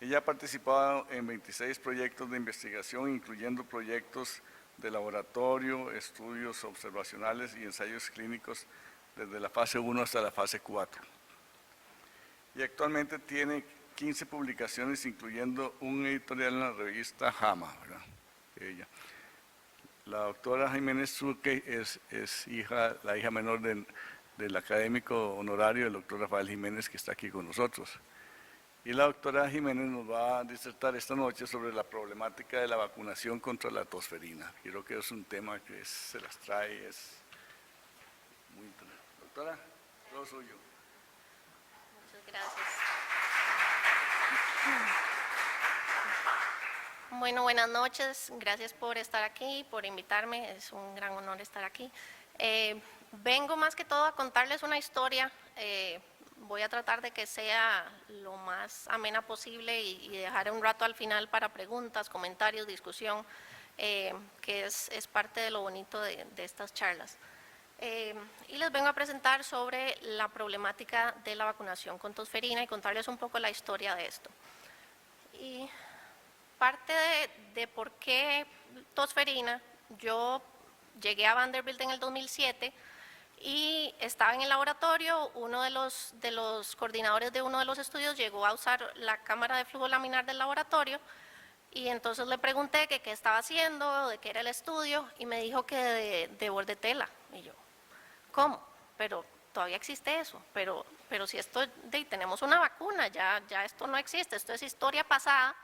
Ella ha participado en 26 proyectos de investigación, incluyendo proyectos de laboratorio, estudios observacionales y ensayos clínicos desde la fase 1 hasta la fase 4. Y actualmente tiene 15 publicaciones, incluyendo un editorial en la revista JAMA, ¿verdad? Ella. La doctora Jiménez Truque es la hija menor del académico honorario, el doctor Rafael Jiménez, que está aquí con nosotros. Y la doctora Jiménez nos va a disertar esta noche sobre la problemática de la vacunación contra la tosferina. Creo que es un tema que se las trae, es muy interesante. Doctora, todo suyo. Muchas gracias. Bueno, buenas noches. Gracias por estar aquí, por invitarme. Es un gran honor estar aquí. Vengo más que todo a contarles una historia. Voy a tratar de que sea lo más amena posible y dejar un rato al final para preguntas, comentarios, discusión, que es parte de lo bonito de estas charlas. Y les vengo a presentar sobre la problemática de la vacunación con tosferina y contarles un poco la historia de esto. Y parte de por qué tosferina, yo llegué a Vanderbilt en el 2007 y estaba en el laboratorio. Uno de los coordinadores de uno de los estudios llegó a usar la cámara de flujo laminar del laboratorio y entonces le pregunté que qué estaba haciendo, de qué era el estudio y me dijo que de bordetela. Y yo, ¿cómo? Pero todavía existe eso, pero si esto, tenemos una vacuna, ya esto no existe, esto es historia pasada.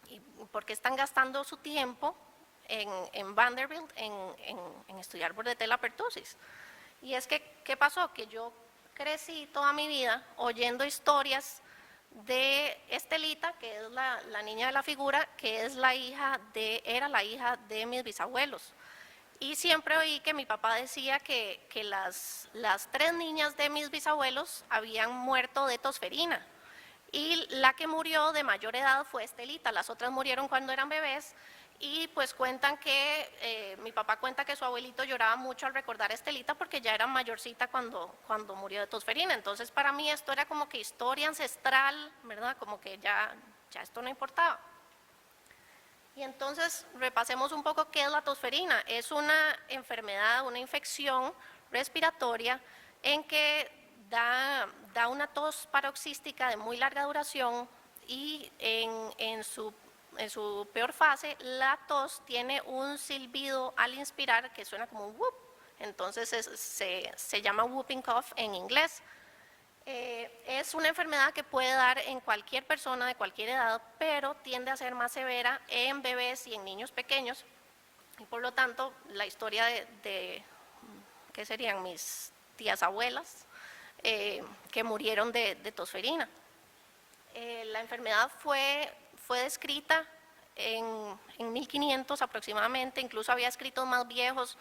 ¿Y por qué están gastando su tiempo en Vanderbilt en estudiar bordetella pertussis? Y es que, ¿qué pasó? Que yo crecí toda mi vida oyendo historias de Estelita, que es la niña de la figura, que es era la hija de mis bisabuelos. Y siempre oí que mi papá decía que las 3 niñas de mis bisabuelos habían muerto de tosferina. Y la que murió de mayor edad fue Estelita, las otras murieron cuando eran bebés y pues cuentan que, mi papá cuenta que su abuelito lloraba mucho al recordar a Estelita porque ya era mayorcita cuando murió de tosferina. Entonces para mí esto era como que historia ancestral, ¿verdad? Como que ya esto no importaba. Y entonces repasemos un poco qué es la tosferina. Es una enfermedad, una infección respiratoria en que da una tos paroxística de muy larga duración y en su peor fase la tos tiene un silbido al inspirar que suena como un whoop. Entonces se llama whooping cough en inglés. Es una enfermedad que puede dar en cualquier persona de cualquier edad, pero tiende a ser más severa en bebés y en niños pequeños. Y por lo tanto, la historia de ¿qué serían? Mis tías abuelas, que murieron de tosferina. La enfermedad fue descrita en 1500 aproximadamente, incluso había escritos más viejos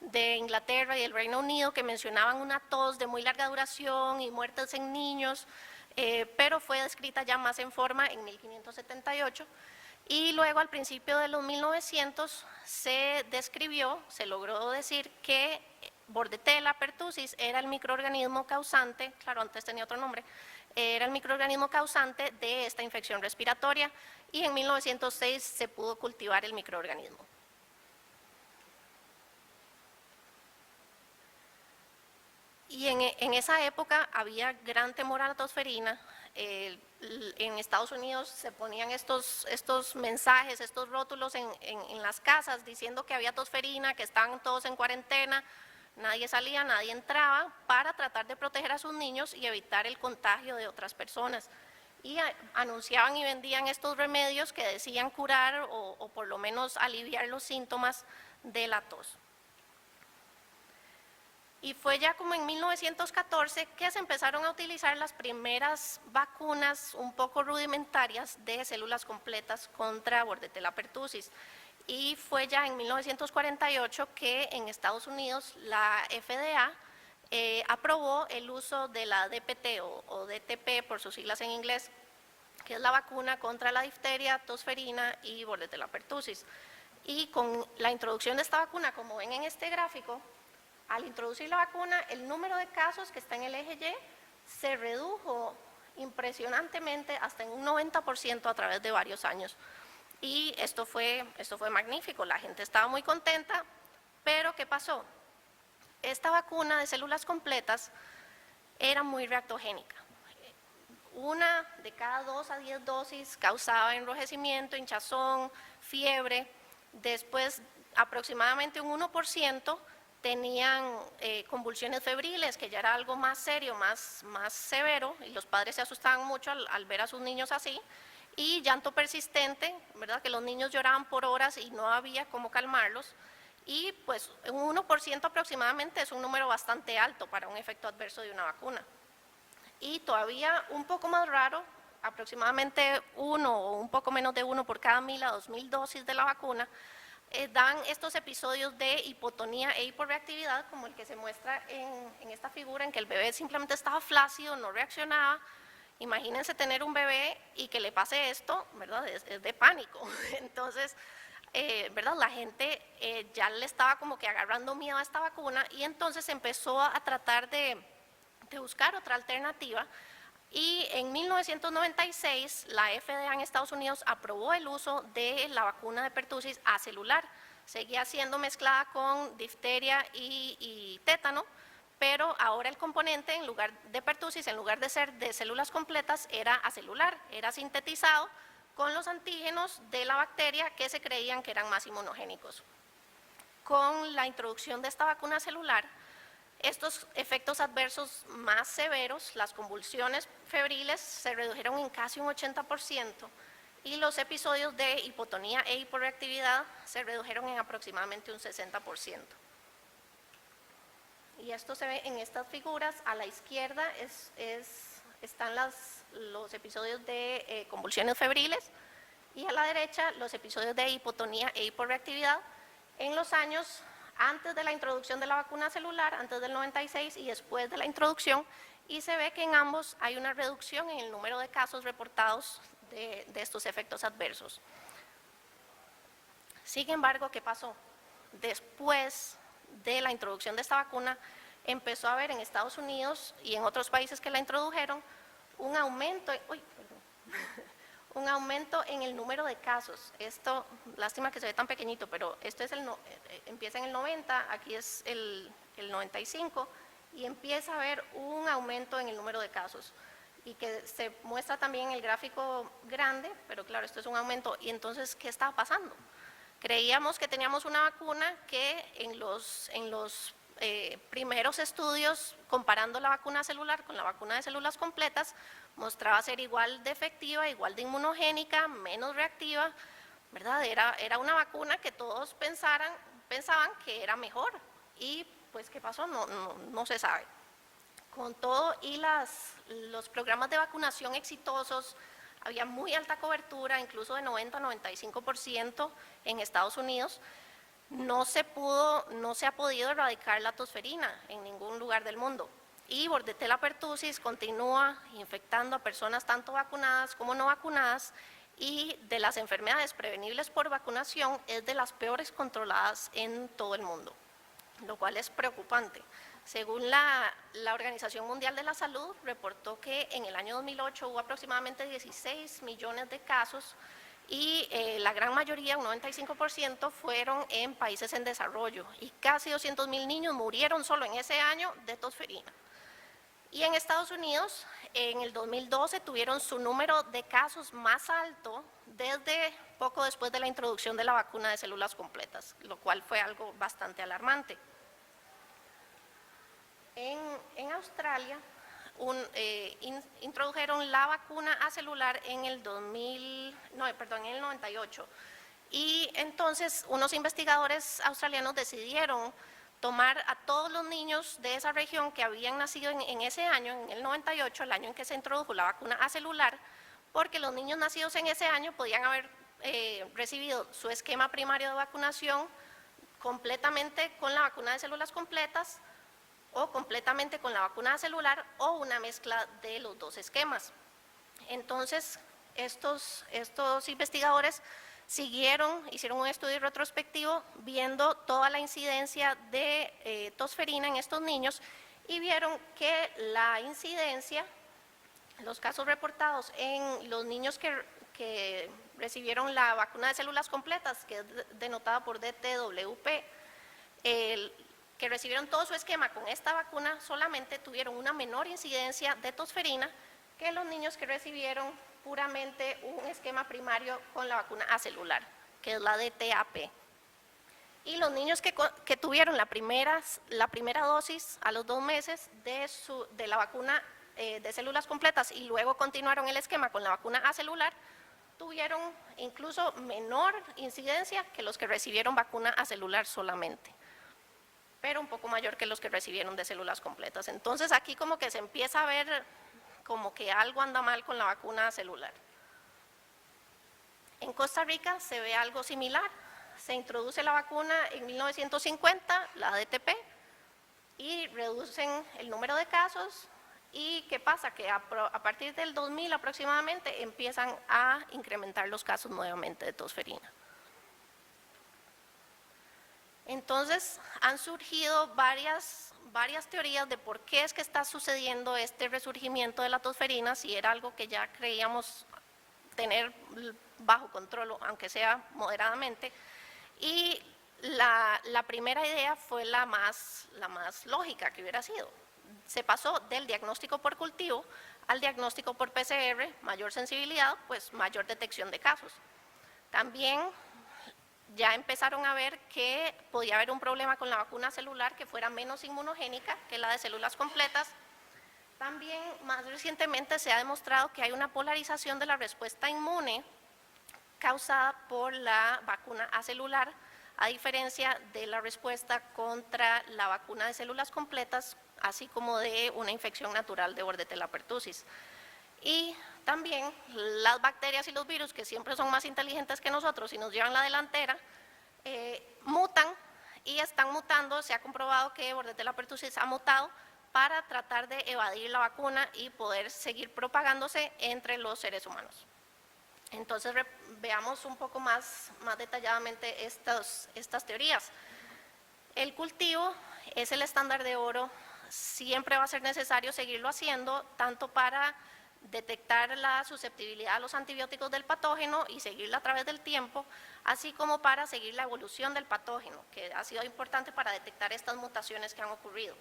de Inglaterra y el Reino Unido que mencionaban una tos de muy larga duración y muertes en niños, pero fue descrita ya más en forma en 1578 y luego al principio de los 1900 se logró decir que bordetella pertussis era el microorganismo causante, claro, antes tenía otro nombre, era el microorganismo causante de esta infección respiratoria y en 1906 se pudo cultivar el microorganismo. Y en esa época había gran temor a la tosferina. En Estados Unidos se ponían estos mensajes, estos rótulos en las casas diciendo que había tosferina, que estaban todos en cuarentena, nadie salía, nadie entraba, para tratar de proteger a sus niños y evitar el contagio de otras personas. Y anunciaban y vendían estos remedios que decían curar o por lo menos aliviar los síntomas de la tos. Y fue ya como en 1914 que se empezaron a utilizar las primeras vacunas un poco rudimentarias de células completas contra bordetella pertussis. Y fue ya en 1948 que en Estados Unidos la FDA aprobó el uso de la DPT o DTP por sus siglas en inglés, que es la vacuna contra la difteria, tosferina y bordetella pertussis. Y con la introducción de esta vacuna, como ven en este gráfico, al introducir la vacuna, el número de casos que está en el eje Y se redujo impresionantemente hasta en un 90% a través de varios años. Y esto fue magnífico, la gente estaba muy contenta, pero ¿qué pasó? Esta vacuna de células completas era muy reactogénica. Una de cada 2 a 10 dosis causaba enrojecimiento, hinchazón, fiebre. Después, aproximadamente un 1% tenían convulsiones febriles, que ya era algo más serio, más severo, y los padres se asustaban mucho al ver a sus niños así. Y llanto persistente, ¿verdad? Que los niños lloraban por horas y no había cómo calmarlos. Y pues un 1% aproximadamente es un número bastante alto para un efecto adverso de una vacuna. Y todavía un poco más raro, aproximadamente 1 o un poco menos de 1 por cada 1.000 a 2.000 dosis de la vacuna, dan estos episodios de hipotonía e hiporreactividad, como el que se muestra en esta figura, en que el bebé simplemente estaba flácido, no reaccionaba. Imagínense tener un bebé y que le pase esto, ¿verdad? Es de pánico. Entonces, ¿verdad? La gente ya le estaba como que agarrando miedo a esta vacuna, y entonces empezó a tratar de buscar otra alternativa, y en 1996 la FDA en Estados Unidos aprobó el uso de la vacuna de pertussis acelular. Seguía siendo mezclada con difteria y tétano, pero ahora el componente, en lugar de pertussis, en lugar de ser de células completas, era acelular, era sintetizado con los antígenos de la bacteria que se creían que eran más inmunogénicos. Con la introducción de esta vacuna celular, estos efectos adversos más severos, las convulsiones febriles, se redujeron en casi un 80%, y los episodios de hipotonía e hiporreactividad se redujeron en aproximadamente un 60%. Y esto se ve en estas figuras. A la izquierda están los episodios de convulsiones febriles, y a la derecha los episodios de hipotonía e hiporreactividad en los años antes de la introducción de la vacuna celular, antes del 96 y después de la introducción, y se ve que en ambos hay una reducción en el número de casos reportados de estos efectos adversos. Sin embargo, ¿qué pasó? Después de la introducción de esta vacuna, empezó a haber en Estados Unidos y en otros países que la introdujeron un aumento, un aumento en el número de casos. Esto, lástima que se ve tan pequeñito, pero esto es empieza en el 90, aquí es el 95, y empieza a haber un aumento en el número de casos, y que se muestra también en el gráfico grande, pero claro, esto es un aumento. Y entonces, ¿qué estaba pasando? Creíamos que teníamos una vacuna que en los primeros estudios, comparando la vacuna celular con la vacuna de células completas, mostraba ser igual de efectiva, igual de inmunogénica, menos reactiva, ¿verdad? Era una vacuna que todos pensaban que era mejor, y pues ¿qué pasó? No se sabe. Con todo y los programas de vacunación exitosos, había muy alta cobertura, incluso de 90-95% en Estados Unidos. No se ha podido erradicar la tosferina en ningún lugar del mundo. Y Bordetella pertussis continúa infectando a personas tanto vacunadas como no vacunadas, y de las enfermedades prevenibles por vacunación es de las peores controladas en todo el mundo, lo cual es preocupante. Según la Organización Mundial de la Salud, reportó que en el año 2008 hubo aproximadamente 16 millones de casos, y la gran mayoría, un 95%, fueron en países en desarrollo, y casi 200.000 niños murieron solo en ese año de tosferina. Y en Estados Unidos, en el 2012, tuvieron su número de casos más alto desde poco después de la introducción de la vacuna de células completas, lo cual fue algo bastante alarmante. En Australia, introdujeron la vacuna acelular en el 98, y entonces unos investigadores australianos decidieron tomar a todos los niños de esa región que habían nacido en ese año, en el 98, el año en que se introdujo la vacuna acelular, porque los niños nacidos en ese año podían haber recibido su esquema primario de vacunación completamente con la vacuna de células completas, o completamente con la vacuna celular, o una mezcla de los dos esquemas. Entonces, estos investigadores hicieron un estudio retrospectivo viendo toda la incidencia de tosferina en estos niños, y vieron que la incidencia los casos reportados en los niños que recibieron la vacuna de células completas, que es denotada por DTWP, que recibieron todo su esquema con esta vacuna, solamente tuvieron una menor incidencia de tosferina que los niños que recibieron puramente un esquema primario con la vacuna acelular, que es la DTAP. Y los niños que tuvieron la primera dosis a los 2 meses de la vacuna de células completas y luego continuaron el esquema con la vacuna acelular, tuvieron incluso menor incidencia que los que recibieron vacuna acelular solamente, pero un poco mayor que los que recibieron de células completas. Entonces aquí como que se empieza a ver como que algo anda mal con la vacuna celular. En Costa Rica se ve algo similar. Se introduce la vacuna en 1950, la DTP, y reducen el número de casos. ¿Y qué pasa? Que a partir del 2000 aproximadamente empiezan a incrementar los casos nuevamente de tosferina. Entonces han surgido varias teorías de por qué es que está sucediendo este resurgimiento de la tosferina, si era algo que ya creíamos tener bajo control, aunque sea moderadamente. Y la primera idea fue la más lógica que hubiera sido. Se pasó del diagnóstico por cultivo al diagnóstico por PCR, mayor sensibilidad, pues mayor detección de casos. También ya empezaron a ver que podía haber un problema con la vacuna celular que fuera menos inmunogénica que la de células completas. También más recientemente se ha demostrado que hay una polarización de la respuesta inmune causada por la vacuna acelular, a diferencia de la respuesta contra la vacuna de células completas, así como de una infección natural de Bordetella pertussis. Y también las bacterias y los virus, que siempre son más inteligentes que nosotros y nos llevan la delantera, mutan y están mutando. Se ha comprobado que Bordetella pertussis ha mutado para tratar de evadir la vacuna y poder seguir propagándose entre los seres humanos. Entonces veamos un poco más detalladamente estas teorías. El cultivo es el estándar de oro, siempre va a ser necesario seguirlo haciendo, tanto para detectar la susceptibilidad a los antibióticos del patógeno y seguirla a través del tiempo, así como para seguir la evolución del patógeno, que ha sido importante para detectar estas mutaciones que han ocurrido.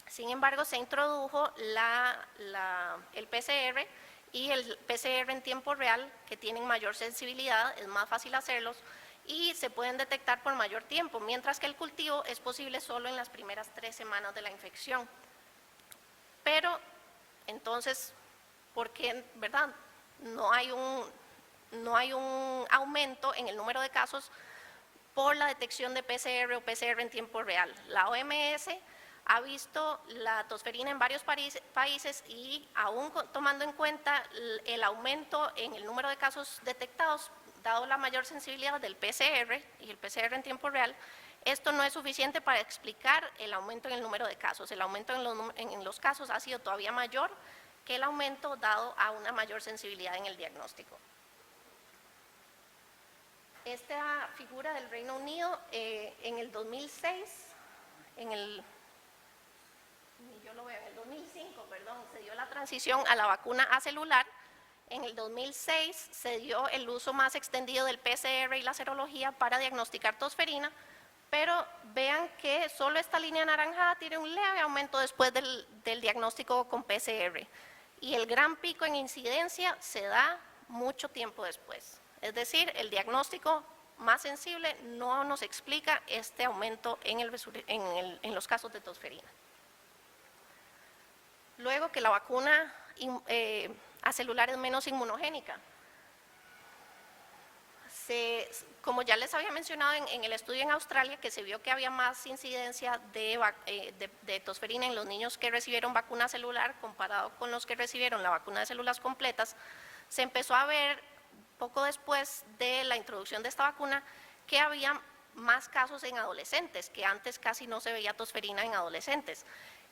Sin embargo, se introdujo el PCR y el PCR en tiempo real, que tienen mayor sensibilidad, es más fácil hacerlos y se pueden detectar por mayor tiempo, mientras que el cultivo es posible solo en las primeras 3 semanas de la infección. Pero, entonces, ¿por qué, verdad? No hay un aumento en el número de casos por la detección de PCR o PCR en tiempo real. La OMS ha visto la tosferina en varios países y aún tomando en cuenta el aumento en el número de casos detectados, dado la mayor sensibilidad del PCR y el PCR en tiempo real, esto no es suficiente para explicar el aumento en el número de casos. El aumento en los casos ha sido todavía mayor que el aumento dado a una mayor sensibilidad en el diagnóstico. Esta figura del Reino Unido en el 2006, en el 2005, perdón, se dio la transición a la vacuna acelular. En el 2006 se dio el uso más extendido del PCR y la serología para diagnosticar tosferina, pero vean que solo esta línea anaranjada tiene un leve aumento después del diagnóstico con PCR. Y el gran pico en incidencia se da mucho tiempo después. Es decir, el diagnóstico más sensible no nos explica este aumento en los casos de tosferina. Luego que la vacuna acelular es menos inmunogénica. Como ya les había mencionado en el estudio en Australia, que se vio que había más incidencia de tosferina en los niños que recibieron vacuna celular comparado con los que recibieron la vacuna de células completas, se empezó a ver poco después de la introducción de esta vacuna que había más casos en adolescentes, que antes casi no se veía tosferina en adolescentes.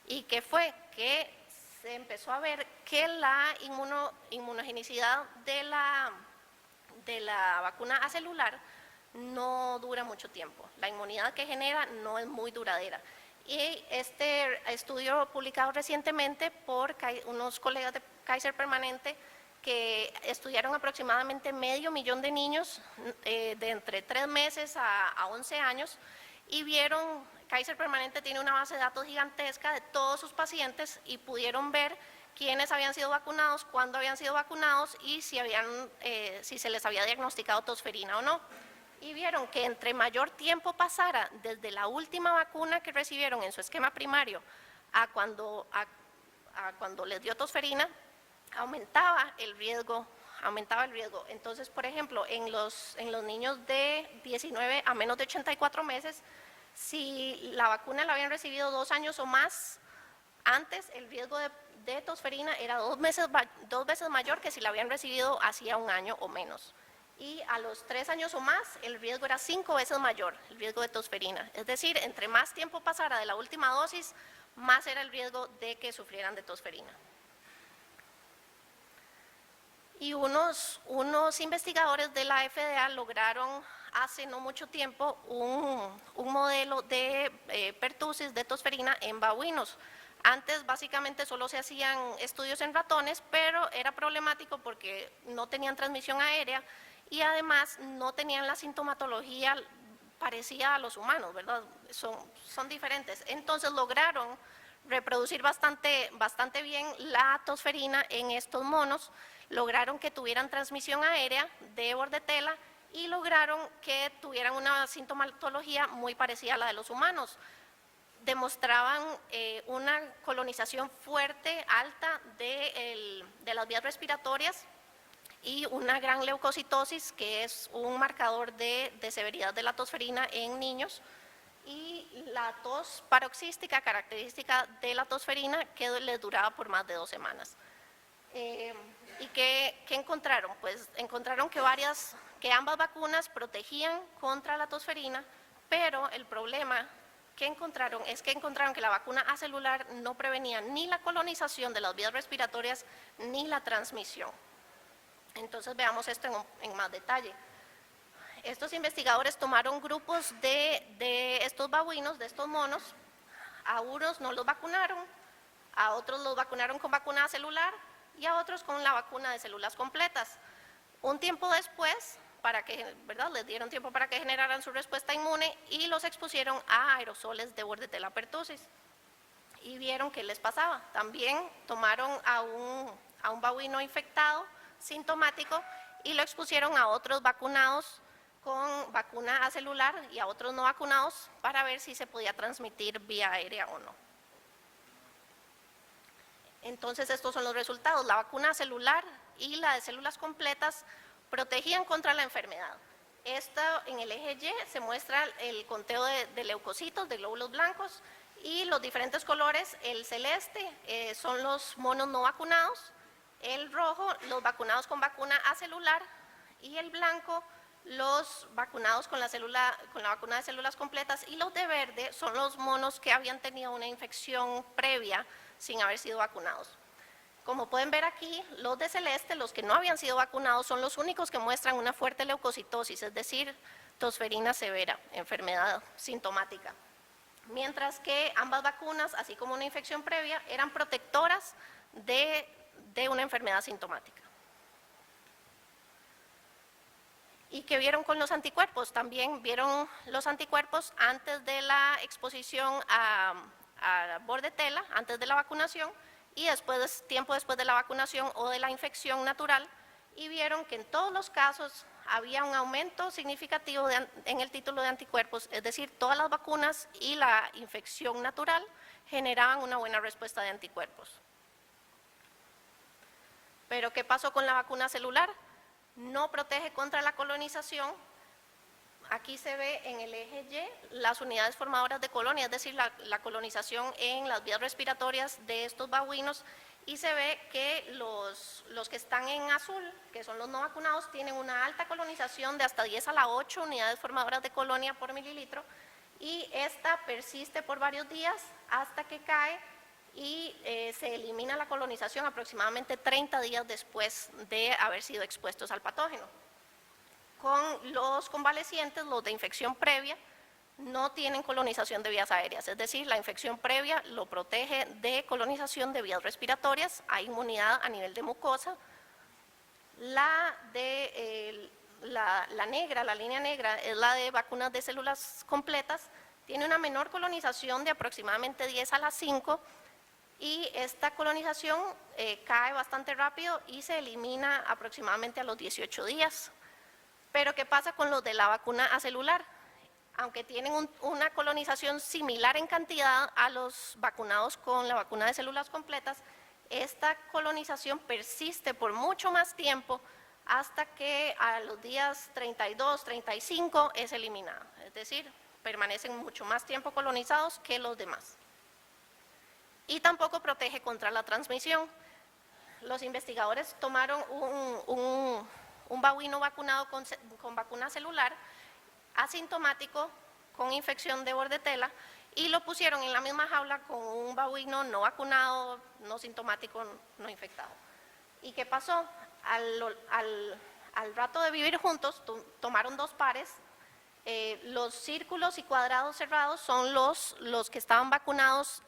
¿Y qué fue? Que se empezó a ver que la inmunogenicidad de la vacuna acelular no dura mucho tiempo. La inmunidad que genera no es muy duradera Y este estudio publicado recientemente por unos colegas de Kaiser Permanente que estudiaron aproximadamente 500.000 de niños de entre 3 meses a 11 años y vieron, Kaiser Permanente tiene una base de datos gigantesca de todos sus pacientes y pudieron ver quiénes habían sido vacunados, cuándo habían sido vacunados y si se les había diagnosticado tosferina o no. Y vieron que entre mayor tiempo pasara desde la última vacuna que recibieron en su esquema primario a cuando les dio tosferina, aumentaba el riesgo. Entonces, por ejemplo, en los niños de 19 a menos de 84 meses, si la vacuna la habían recibido 2 años o más antes, el riesgo de tosferina era 2 veces mayor que si la habían recibido hacía 1 año o menos. Y a los 3 años o más, el riesgo era 5 veces mayor, el riesgo de tosferina. Es decir, entre más tiempo pasara de la última dosis, más era el riesgo de que sufrieran de tosferina. Y unos investigadores de la FDA lograron hace no mucho tiempo un modelo de pertusis de tosferina en babuinos. Antes básicamente solo se hacían estudios en ratones, pero era problemático porque no tenían transmisión aérea y además no tenían la sintomatología parecida a los humanos, ¿verdad? Son diferentes. Entonces lograron reproducir bastante bien la tosferina en estos monos, lograron que tuvieran transmisión aérea de bordetela y lograron que tuvieran una sintomatología muy parecida a la de los humanos. Demostraban una colonización fuerte, alta de las vías respiratorias y una gran leucocitosis, que es un marcador de severidad de la tosferina en niños, y la tos paroxística, característica de la tosferina, que les duraba por más de 2 semanas. ¿Y qué encontraron? Pues encontraron que ambas vacunas protegían contra la tosferina, pero el problema que encontraron que la vacuna acelular no prevenía ni la colonización de las vías respiratorias ni la transmisión. Entonces veamos esto en más detalle. Estos investigadores tomaron grupos de estos babuinos, de estos monos, a unos no los vacunaron, a otros los vacunaron con vacuna celular y a otros con la vacuna de células completas. Un tiempo después, les dieron tiempo para que generaran su respuesta inmune y los expusieron a aerosoles de bordetella pertussis y vieron qué les pasaba. También tomaron a un babuino infectado, sintomático, y lo expusieron a otros vacunados con vacuna acelular y a otros no vacunados para ver si se podía transmitir vía aérea o no. Entonces estos son los resultados. La vacuna celular y la de células completas protegían contra la enfermedad. En el eje Y se muestra el conteo de leucocitos, de glóbulos blancos, y los diferentes colores. El celeste son los monos no vacunados, el rojo los vacunados con vacuna acelular y el blanco los vacunados con la vacuna de células completas, y los de verde son los monos que habían tenido una infección previa sin haber sido vacunados. Como pueden ver aquí, los de celeste, los que no habían sido vacunados, son los únicos que muestran una fuerte leucocitosis, es decir, tosferina severa, enfermedad sintomática. Mientras que ambas vacunas, así como una infección previa, eran protectoras de una enfermedad sintomática. ¿Y qué vieron con los anticuerpos? También vieron los anticuerpos antes de la exposición a bordetella, antes de la vacunación, y tiempo después de la vacunación o de la infección natural, y vieron que en todos los casos había un aumento significativo en el título de anticuerpos, es decir, todas las vacunas y la infección natural generaban una buena respuesta de anticuerpos. Pero ¿qué pasó con la vacuna celular? No protege contra la colonización. Aquí se ve en el eje Y las unidades formadoras de colonia, es decir, la colonización en las vías respiratorias de estos babuinos, y se ve que los que están en azul, que son los no vacunados, tienen una alta colonización de hasta 10 a la 8 unidades formadoras de colonia por mililitro, y esta persiste por varios días hasta que cae y se elimina la colonización aproximadamente 30 días después de haber sido expuestos al patógeno. Con los convalecientes, los de infección previa, no tienen colonización de vías aéreas, es decir, la infección previa lo protege de colonización de vías respiratorias, hay inmunidad a nivel de mucosa. La negra, la línea negra, es la de vacunas de células completas, tiene una menor colonización de aproximadamente 10 a la 5 y esta colonización cae bastante rápido y se elimina aproximadamente a los 18 días. Pero ¿qué pasa con los de la vacuna acelular? Aunque tienen una colonización similar en cantidad a los vacunados con la vacuna de células completas, esta colonización persiste por mucho más tiempo hasta que a los días 32, 35 es eliminada. Es decir, permanecen mucho más tiempo colonizados que los demás. Y tampoco protege contra la transmisión. Los investigadores tomaron un babuino vacunado con vacuna celular, asintomático, con infección de bordetela, y lo pusieron en la misma jaula con un babuino no vacunado, no sintomático, no infectado. ¿Y qué pasó? Al rato de vivir juntos, tomaron dos pares. Los círculos y cuadrados cerrados son los que estaban vacunados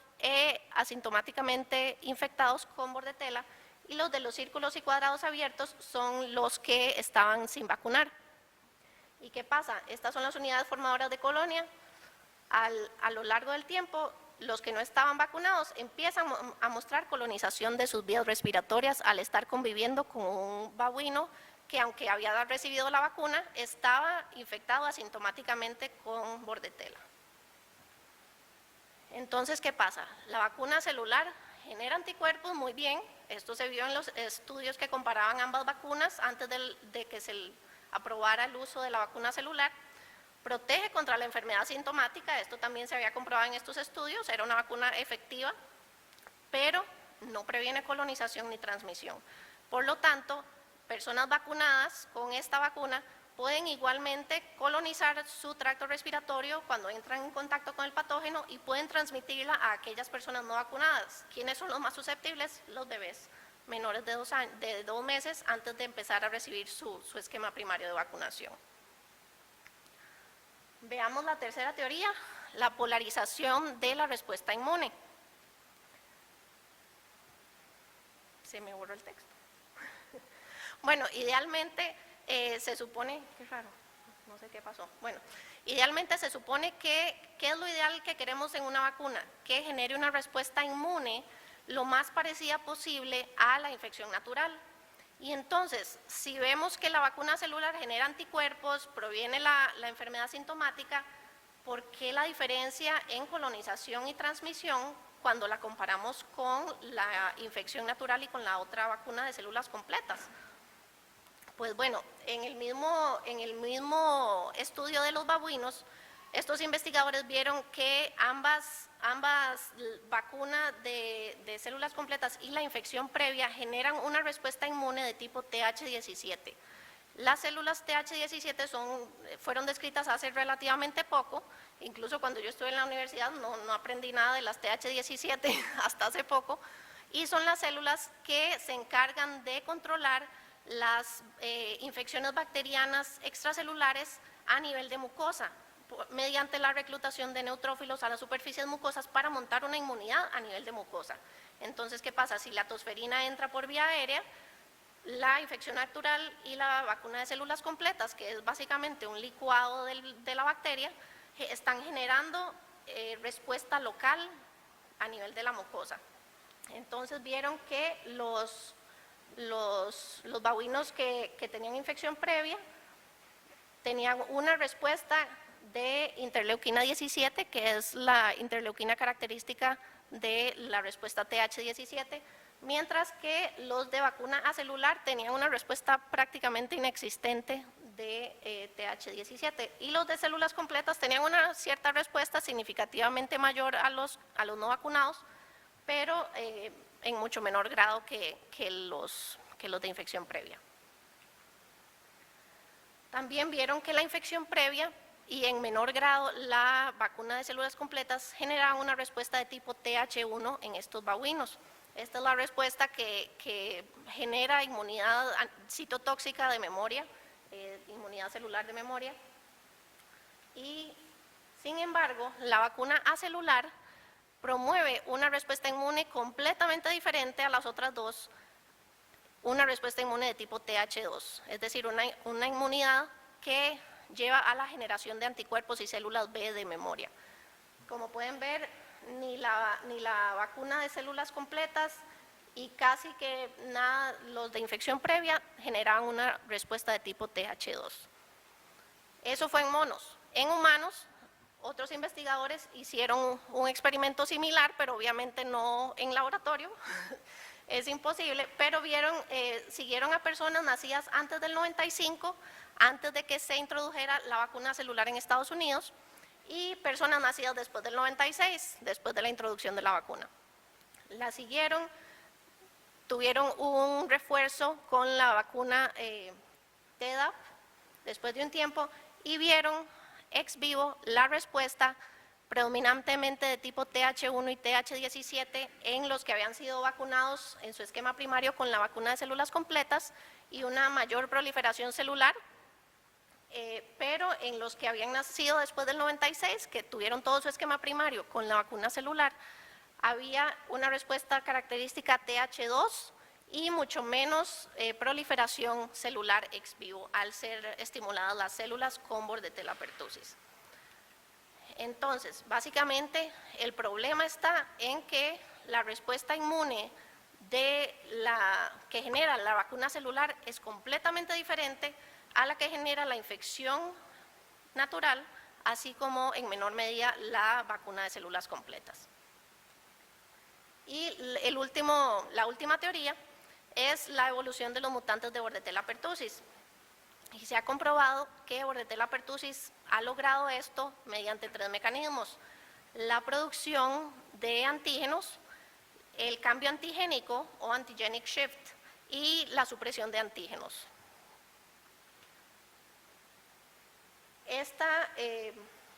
asintomáticamente infectados con bordetela, y los de los círculos y cuadrados abiertos son los que estaban sin vacunar. ¿Y qué pasa? Estas son las unidades formadoras de colonia. A lo largo del tiempo, los que no estaban vacunados empiezan a mostrar colonización de sus vías respiratorias al estar conviviendo con un babuino que, aunque había recibido la vacuna, estaba infectado asintomáticamente con bordetela. Entonces, ¿qué pasa? La vacuna celular genera anticuerpos muy bien. Esto se vio en los estudios que comparaban ambas vacunas antes de que se aprobara el uso de la vacuna celular. Protege contra la enfermedad sintomática, esto también se había comprobado en estos estudios, era una vacuna efectiva, pero no previene colonización ni transmisión. Por lo tanto, personas vacunadas con esta vacuna pueden igualmente colonizar su tracto respiratorio cuando entran en contacto con el patógeno y pueden transmitirla a aquellas personas no vacunadas. ¿Quiénes son los más susceptibles? Los bebés menores de 2 meses antes de empezar a recibir su esquema primario de vacunación. Veamos la tercera teoría, la polarización de la respuesta inmune. Se me borró el texto. Bueno, idealmente se supone, qué raro, no sé qué pasó. Bueno, idealmente se supone que, ¿qué es lo ideal que queremos en una vacuna? Que genere una respuesta inmune lo más parecida posible a la infección natural. Y entonces, si vemos que la vacuna celular genera anticuerpos, proviene la enfermedad sintomática, ¿por qué la diferencia en colonización y transmisión cuando la comparamos con la infección natural y con la otra vacuna de células completas? Pues bueno, en el mismo estudio de los babuinos, estos investigadores vieron que ambas vacunas de células completas y la infección previa generan una respuesta inmune de tipo TH17. Las células TH17 fueron descritas hace relativamente poco, incluso cuando yo estuve en la universidad no aprendí nada de las TH17 hasta hace poco, y son las células que se encargan de controlar las infecciones bacterianas extracelulares a nivel de mucosa, mediante la reclutación de neutrófilos a las superficies mucosas para montar una inmunidad a nivel de mucosa. Entonces, ¿qué pasa? Si la tosferina entra por vía aérea, la infección natural y la vacuna de células completas, que es básicamente un licuado de la bacteria, están generando respuesta local a nivel de la mucosa. Entonces vieron que los babuinos que tenían infección previa tenían una respuesta de interleuquina 17, que es la interleuquina característica de la respuesta TH17, mientras que los de vacuna acelular tenían una respuesta prácticamente inexistente de TH17, y los de células completas tenían una cierta respuesta significativamente mayor a los no vacunados, pero en mucho menor grado que los de infección previa. También vieron que la infección previa y en menor grado la vacuna de células completas generaban una respuesta de tipo TH1 en estos babuinos. Esta es la respuesta que genera inmunidad citotóxica de memoria, inmunidad celular de memoria. Y Sin embargo, la vacuna acelular promueve una respuesta inmune completamente diferente a las otras dos, una respuesta inmune de tipo TH2, es decir, una inmunidad que lleva a la generación de anticuerpos y células B de memoria. Como pueden ver, ni la vacuna de células completas y casi que nada, los de infección previa, generaban una respuesta de tipo TH2. Eso fue en monos. En humanos, otros investigadores hicieron un experimento similar, pero obviamente no en laboratorio, es imposible, pero siguieron a personas nacidas antes del 95, antes de que se introdujera la vacuna celular en Estados Unidos, y personas nacidas después del 96, después de la introducción de la vacuna. La siguieron, tuvieron un refuerzo con la vacuna Tdap después de un tiempo y vieron ex vivo la respuesta predominantemente de tipo TH1 y TH17 en los que habían sido vacunados en su esquema primario con la vacuna de células completas y una mayor proliferación celular, pero en los que habían nacido después del 96, que tuvieron todo su esquema primario con la vacuna celular, había una respuesta característica TH2 y mucho menos proliferación celular ex vivo al ser estimuladas las células con bordetella pertussis. Entonces, básicamente, el problema está en que la respuesta inmune que genera la vacuna celular es completamente diferente a la que genera la infección natural, así como en menor medida la vacuna de células completas. Y la última teoría es la evolución de los mutantes de bordetella pertussis. Y se ha comprobado que bordetella pertussis ha logrado esto mediante 3 mecanismos: la producción de antígenos, el cambio antigénico o antigenic shift y la supresión de antígenos.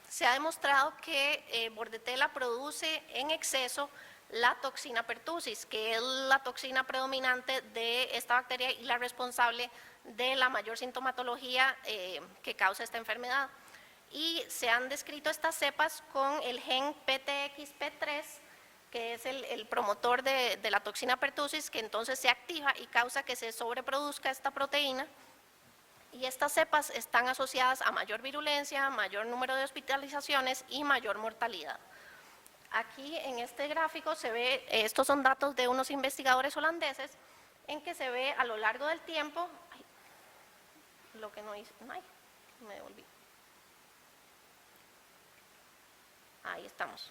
Se ha demostrado que bordetella produce en exceso la toxina pertussis, que es la toxina predominante de esta bacteria y la responsable de la mayor sintomatología que causa esta enfermedad. Y se han descrito estas cepas con el gen PTXP3, que es el promotor de la toxina pertussis, que entonces se activa y causa que se sobreproduzca esta proteína. Y estas cepas están asociadas a mayor virulencia, mayor número de hospitalizaciones y mayor mortalidad. Aquí en este gráfico se ve, estos son datos de unos investigadores holandeses, en que se ve a lo largo del tiempo, lo que no hice, me devolví. Ahí estamos.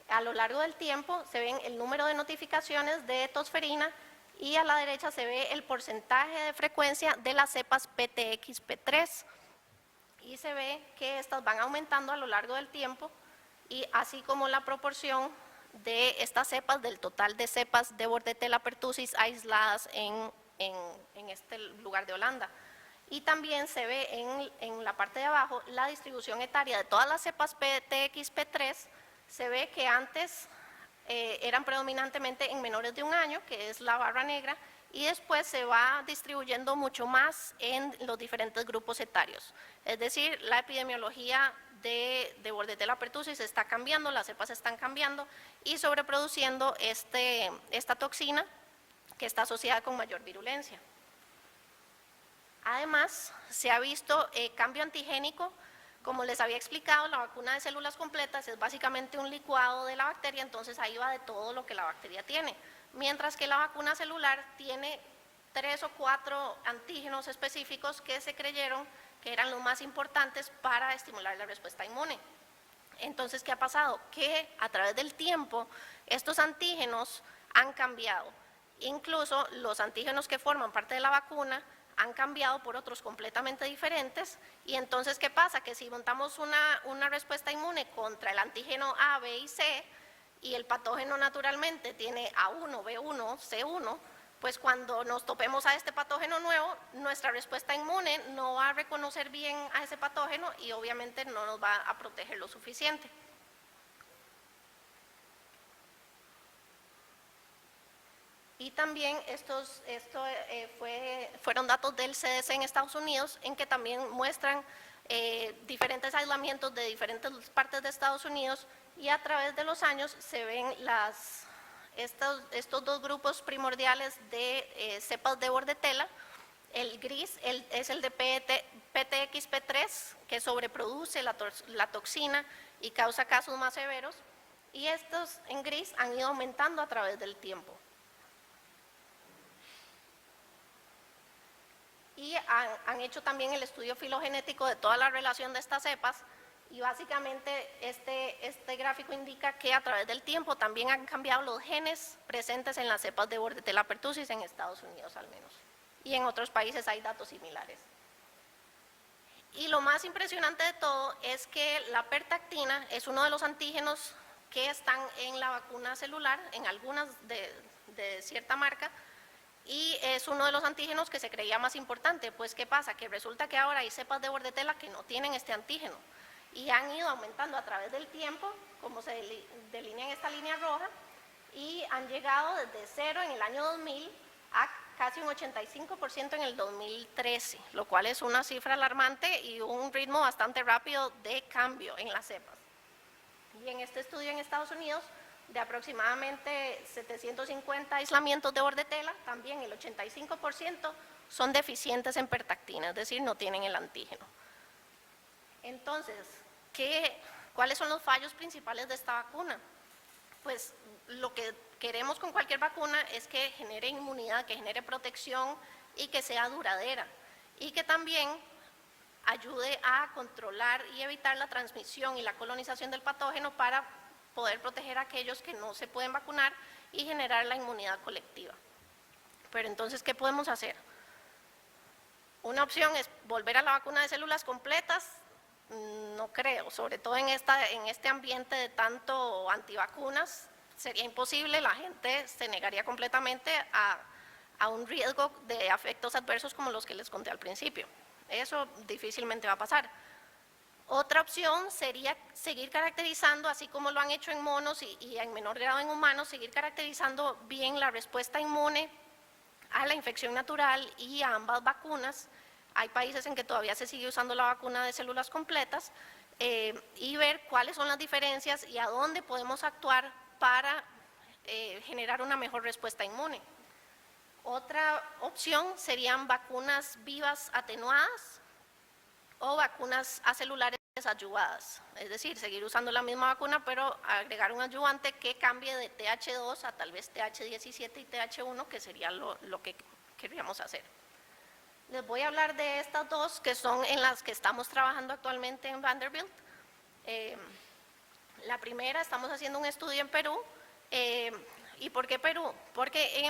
A lo largo del tiempo se ven el número de notificaciones de tosferina y a la derecha se ve el porcentaje de frecuencia de las cepas PTXP3 y se ve que estas van aumentando a lo largo del tiempo, y así como la proporción de estas cepas del total de cepas de bordetella pertussis aisladas en este lugar de Holanda. Y también se ve en la parte de abajo la distribución etaria de todas las cepas PTXP3. Se ve que antes eran predominantemente en menores de 1 año, que es la barra negra, y después se va distribuyendo mucho más en los diferentes grupos etarios. Es decir, la epidemiología de bordetella pertussis está cambiando, las cepas están cambiando y sobreproduciendo esta toxina que está asociada con mayor virulencia. Además, se ha visto cambio antigénico. Como les había explicado, la vacuna de células completas es básicamente un licuado de la bacteria, entonces ahí va de todo lo que la bacteria tiene. Mientras que la vacuna celular tiene 3 o 4 antígenos específicos que se creyeron que eran los más importantes para estimular la respuesta inmune. Entonces, ¿qué ha pasado? Que a través del tiempo estos antígenos han cambiado. Incluso los antígenos que forman parte de la vacuna han cambiado por otros completamente diferentes, y entonces ¿qué pasa? Que si montamos una respuesta inmune contra el antígeno A, B y C, y el patógeno naturalmente tiene A1, B1, C1, pues cuando nos topemos a este patógeno nuevo, nuestra respuesta inmune no va a reconocer bien a ese patógeno y obviamente no nos va a proteger lo suficiente. Y también fueron datos del CDC en Estados Unidos, en que también muestran diferentes aislamientos de diferentes partes de Estados Unidos, y a través de los años se ven estos dos grupos primordiales de cepas de bordetela. El gris es el de PTXP3, que sobreproduce la toxina y causa casos más severos, y estos en gris han ido aumentando a través del tiempo. Y han hecho también el estudio filogenético de toda la relación de estas cepas, y básicamente este gráfico indica que a través del tiempo también han cambiado los genes presentes en las cepas de Bordetella pertussis en Estados Unidos al menos. Y en otros países hay datos similares. Y lo más impresionante de todo es que la pertactina es uno de los antígenos que están en la vacuna celular, en algunas de cierta marca, y es uno de los antígenos que se creía más importante. Pues, ¿qué pasa? Que resulta que ahora hay cepas de Bordetella que no tienen este antígeno, y han ido aumentando a través del tiempo, como se delinea en esta línea roja, y han llegado desde 0 en el año 2000 a casi un 85% en el 2013, lo cual es una cifra alarmante y un ritmo bastante rápido de cambio en las cepas. Y en este estudio en Estados Unidos, de aproximadamente 750 aislamientos de Bordetella, también el 85% son deficientes en pertactina, es decir, no tienen el antígeno. Entonces, ¿cuáles son los fallos principales de esta vacuna? Pues lo que queremos con cualquier vacuna es que genere inmunidad, que genere protección y que sea duradera, y que también ayude a controlar y evitar la transmisión y la colonización del patógeno para poder proteger a aquellos que no se pueden vacunar y generar la inmunidad colectiva. Pero entonces, ¿qué podemos hacer? Una opción es volver a la vacuna de células completas. No creo, sobre todo en este ambiente de tanto antivacunas, sería imposible, la gente se negaría completamente a un riesgo de efectos adversos como los que les conté al principio. Eso difícilmente va a pasar. Otra opción sería seguir caracterizando, así como lo han hecho en monos y en menor grado en humanos, seguir caracterizando bien la respuesta inmune a la infección natural y a ambas vacunas. Hay países en que todavía se sigue usando la vacuna de células completas, y ver cuáles son las diferencias y a dónde podemos actuar para generar una mejor respuesta inmune. Otra opción serían vacunas vivas atenuadas o vacunas acelulares adyuvadas, es decir, seguir usando la misma vacuna pero agregar un adyuvante que cambie de TH2 a tal vez TH17 y TH1, que sería lo que queríamos hacer. Les voy a hablar de estas dos que son en las que estamos trabajando actualmente en Vanderbilt. La primera, estamos haciendo un estudio en Perú. ¿Y por qué Perú? Porque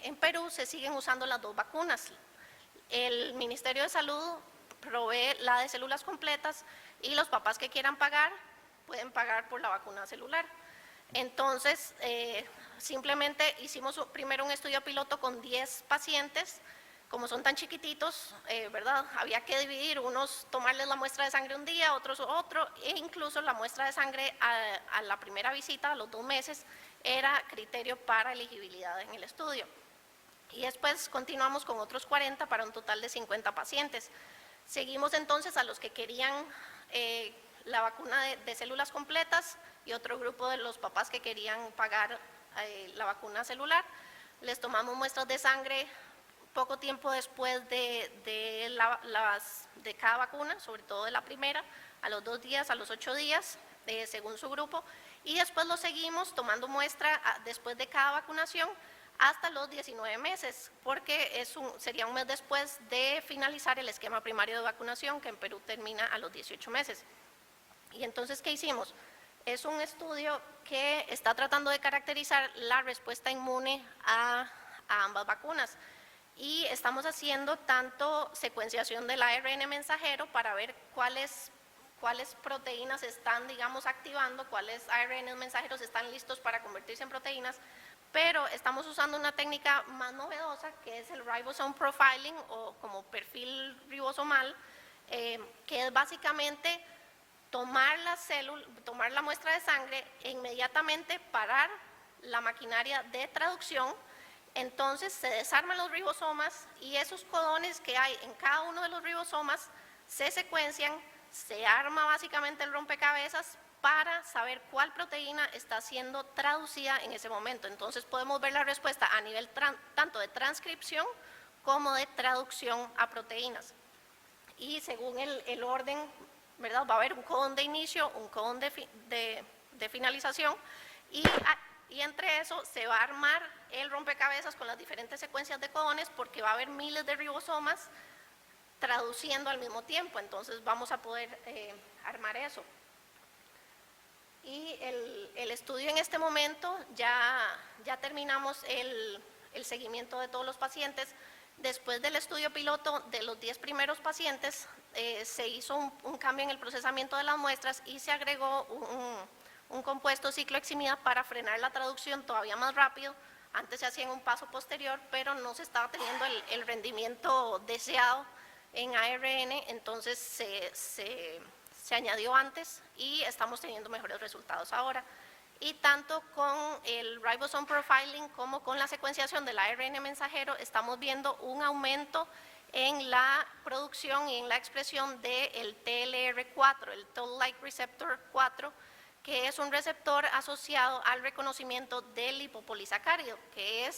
en Perú se siguen usando las dos vacunas. El Ministerio de Salud provee la de células completas y los papás que quieran pagar pueden pagar por la vacuna celular. Entonces, simplemente hicimos primero un estudio piloto con 10 pacientes. Como son tan chiquititos, ¿verdad? Había que dividir, unos tomarles la muestra de sangre un día, otros otro, e incluso la muestra de sangre a la primera visita, a los 2 meses, era criterio para elegibilidad en el estudio. Y después continuamos con otros 40 para un total de 50 pacientes. Seguimos entonces a los que querían la vacuna de células completas y otro grupo de los papás que querían pagar la vacuna celular. Les tomamos muestras de sangre poco tiempo después de cada vacuna, sobre todo de la primera, a los 2 días, a los 8 días, según su grupo, y después lo seguimos tomando muestra después de cada vacunación hasta los 19 meses, porque sería un mes después de finalizar el esquema primario de vacunación, que en Perú termina a los 18 meses. Y entonces, ¿qué hicimos? Es un estudio que está tratando de caracterizar la respuesta inmune a ambas vacunas. Y estamos haciendo tanto secuenciación del ARN mensajero para ver cuáles proteínas están, digamos, activando, cuáles ARN mensajeros están listos para convertirse en proteínas, pero estamos usando una técnica más novedosa que es el ribosome profiling o como perfil ribosomal, que es básicamente tomar la muestra de sangre e inmediatamente parar la maquinaria de traducción. Entonces se desarman los ribosomas y esos codones que hay en cada uno de los ribosomas se secuencian se arma básicamente el rompecabezas para saber cuál proteína está siendo traducida en ese momento. Entonces podemos ver la respuesta a nivel tanto de transcripción como de traducción a proteínas. Y según el orden, ¿verdad? Va a haber un codón de inicio, un codón de finalización y entre eso se va a armar el rompecabezas con las diferentes secuencias de codones porque va a haber miles de ribosomas traduciendo al mismo tiempo, entonces vamos a poder armar eso. Y el estudio en este momento, ya terminamos el seguimiento de todos los pacientes. Después del estudio piloto de los 10 primeros pacientes, se hizo un cambio en el procesamiento de las muestras y se agregó un compuesto cicloheximida para frenar la traducción todavía más rápido. Antes se hacía en un paso posterior, pero no se estaba teniendo el rendimiento deseado en ARN, entonces se añadió antes y estamos teniendo mejores resultados ahora. Y tanto con el ribosome profiling como con la secuenciación del ARN mensajero estamos viendo un aumento en la producción y en la expresión del TLR4, el Toll-like receptor 4, que es un receptor asociado al reconocimiento del lipopolisacárido, que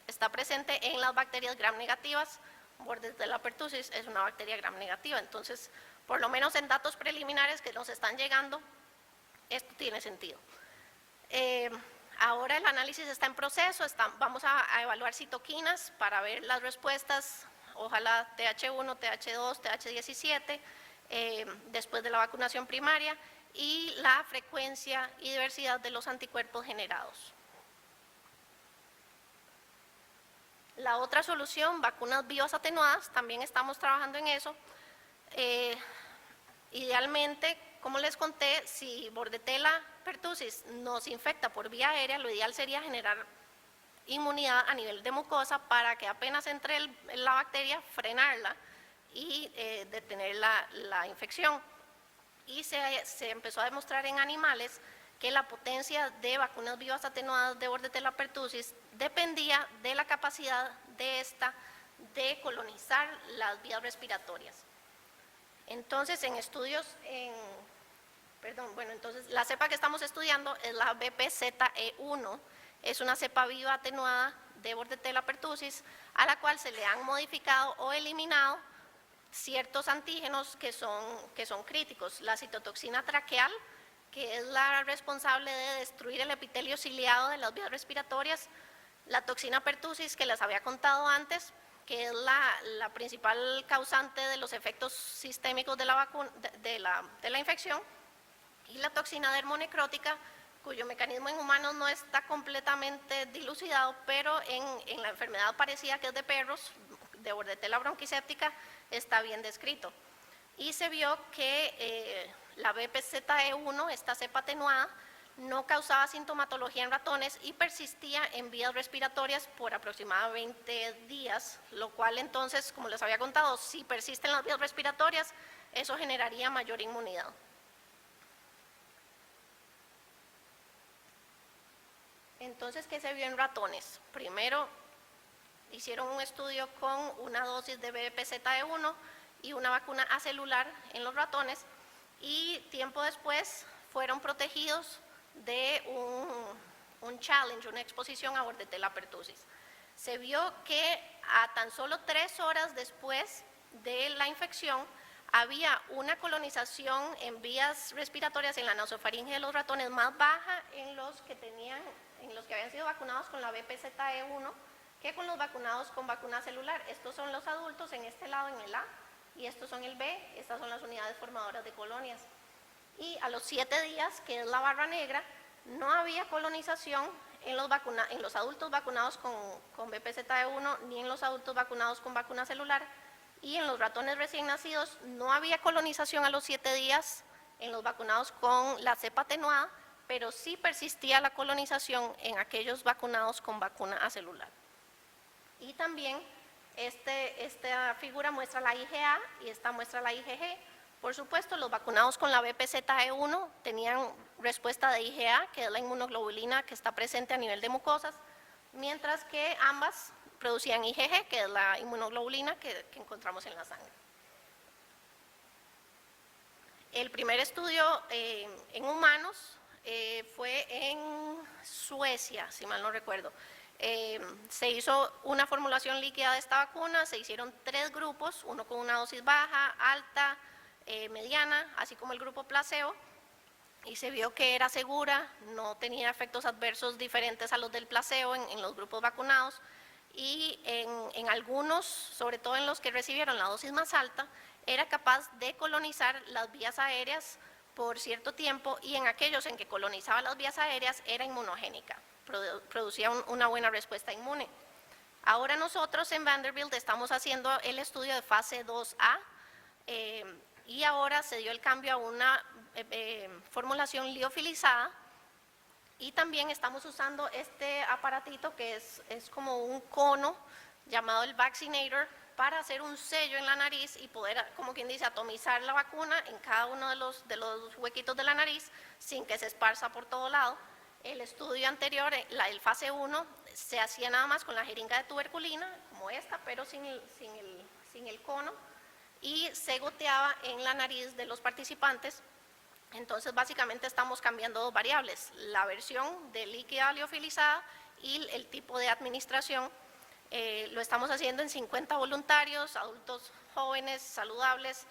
está presente en las bacterias gram negativas. Bordetella pertussis es una bacteria gram negativa, entonces por lo menos en datos preliminares que nos están llegando, esto tiene sentido. Ahora el análisis está en proceso, vamos a evaluar citoquinas para ver las respuestas, ojalá TH1, TH2, TH17, después de la vacunación primaria, y la frecuencia y diversidad de los anticuerpos generados. La otra solución, vacunas vivas atenuadas, también estamos trabajando en eso. Idealmente, como les conté, si Bordetella pertussis nos infecta por vía aérea, lo ideal sería generar inmunidad a nivel de mucosa para que apenas entre la bacteria, frenarla y detener la infección. Y se empezó a demostrar en animales que la potencia de vacunas vivas atenuadas de Bordetella pertussis dependía de la capacidad de esta de colonizar las vías respiratorias. Entonces, en estudios, entonces la cepa que estamos estudiando es la BPZE1, es una cepa viva atenuada de Bordetella pertussis a la cual se le han modificado o eliminado ciertos antígenos que son críticos. La citotoxina traqueal, que es la responsable de destruir el epitelio ciliado de las vías respiratorias, la toxina pertussis, que les había contado antes, que es la principal causante de los efectos sistémicos de la infección, y la toxina dermonecrótica, cuyo mecanismo en humanos no está completamente dilucidado, pero en la enfermedad parecida que es de perros, de Bordetella bronquiséptica, está bien descrito. Y se vio que la BPZE1, esta cepa atenuada, no causaba sintomatología en ratones y persistía en vías respiratorias por aproximadamente 20 días, lo cual entonces, como les había contado, si persisten las vías respiratorias, eso generaría mayor inmunidad. Entonces, ¿qué se vio en ratones? Primero, hicieron un estudio con una dosis de BPZE1 y una vacuna acelular en los ratones y tiempo después fueron protegidos de un challenge, una exposición a Bordetella pertussis. Se vio que a tan solo 3 horas después de la infección había una colonización en vías respiratorias en la nasofaringe de los ratones más baja en los que habían sido vacunados con la BPZE1 que con los vacunados con vacuna celular. Estos son los adultos en este lado, en el A, y estos son el B, estas son las unidades formadoras de colonias. Y a los 7 días, que es la barra negra, no había colonización en los adultos vacunados con BPZE1 ni en los adultos vacunados con vacuna celular, y en los ratones recién nacidos no había colonización a los 7 días en los vacunados con la cepa atenuada, pero sí persistía la colonización en aquellos vacunados con vacuna acelular. Y también esta figura muestra la IgA y esta muestra la IgG. Por supuesto, los vacunados con la BPZE1 tenían respuesta de IgA, que es la inmunoglobulina que está presente a nivel de mucosas, mientras que ambas producían IgG, que es la inmunoglobulina que encontramos en la sangre. El primer estudio en humanos fue en Suecia, si mal no recuerdo. Se hizo una formulación líquida de esta vacuna, se hicieron 3 grupos, uno con una dosis baja, alta, mediana, así como el grupo placebo, y se vio que era segura, no tenía efectos adversos diferentes a los del placebo en los grupos vacunados, y en algunos, sobre todo en los que recibieron la dosis más alta, era capaz de colonizar las vías aéreas por cierto tiempo, y en aquellos en que colonizaba las vías aéreas era inmunogénica, producía una buena respuesta inmune. Ahora nosotros en Vanderbilt estamos haciendo el estudio de fase 2A, y ahora se dio el cambio a una formulación liofilizada, y también estamos usando este aparatito que es como un cono llamado el Vaccinator, para hacer un sello en la nariz y poder, como quien dice, atomizar la vacuna en cada uno de los huequitos de la nariz sin que se esparza por todo lado. El estudio anterior, el fase 1, se hacía nada más con la jeringa de tuberculina, como esta, pero sin el cono, y se goteaba en la nariz de los participantes. Entonces, básicamente estamos cambiando 2 variables, la versión de líquida liofilizada y el tipo de administración. Lo estamos haciendo en 50 voluntarios, adultos jóvenes, saludables,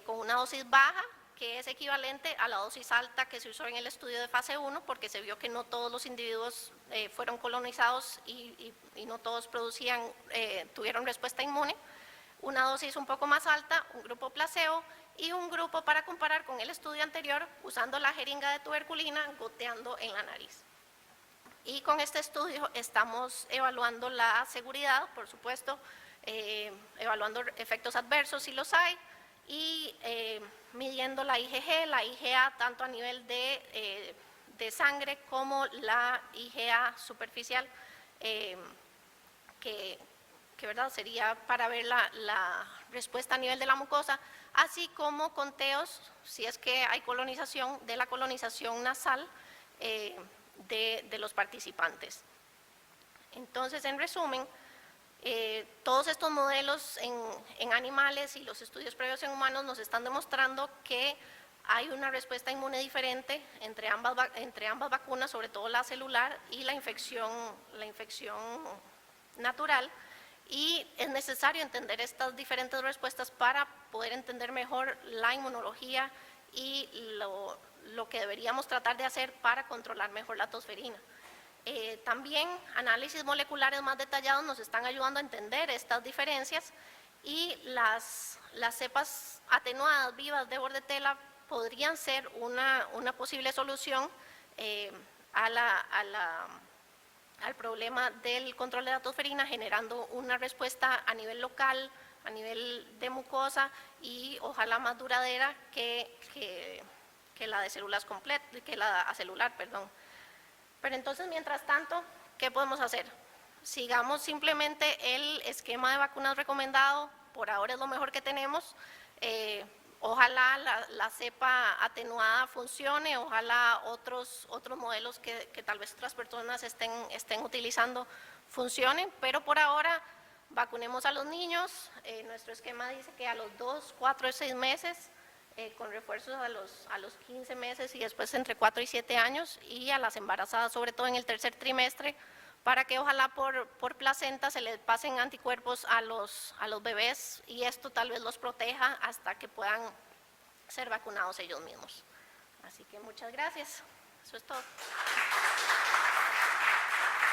con una dosis baja, que es equivalente a la dosis alta que se usó en el estudio de fase 1, porque se vio que no todos los individuos fueron colonizados y no todos tuvieron respuesta inmune. Una dosis un poco más alta, un grupo placebo, y un grupo para comparar con el estudio anterior, usando la jeringa de tuberculina, goteando en la nariz. Y con este estudio estamos evaluando la seguridad, por supuesto, evaluando efectos adversos si los hay, y midiendo la IgG, la IgA, tanto a nivel de sangre como la IgA superficial, que ¿verdad? Sería para ver la respuesta a nivel de la mucosa, así como conteos, si es que hay colonización, de la colonización nasal de los participantes. Entonces, en resumen, todos estos modelos en animales y los estudios previos en humanos nos están demostrando que hay una respuesta inmune diferente entre ambas vacunas, sobre todo la celular y la infección natural, y es necesario entender estas diferentes respuestas para poder entender mejor la inmunología y lo que deberíamos tratar de hacer para controlar mejor la tosferina. También análisis moleculares más detallados nos están ayudando a entender estas diferencias, y las cepas atenuadas vivas de bordetela podrían ser una posible solución al problema del control de la tosferina, generando una respuesta a nivel local, a nivel de mucosa, y ojalá más duradera que la de células completas, que la acelular, perdón. Pero entonces, mientras tanto, ¿qué podemos hacer? Sigamos simplemente el esquema de vacunas recomendado, por ahora es lo mejor que tenemos. Ojalá la cepa atenuada funcione, ojalá otros modelos que tal vez otras personas estén utilizando funcionen, pero por ahora vacunemos a los niños. Nuestro esquema dice que a los 2, 4 y 6 meses, con refuerzos a los 15 meses y después entre 4 y 7 años, y a las embarazadas sobre todo en el tercer trimestre, para que ojalá por placenta se les pasen anticuerpos a los bebés, y esto tal vez los proteja hasta que puedan ser vacunados ellos mismos. Así que muchas gracias. Eso es todo.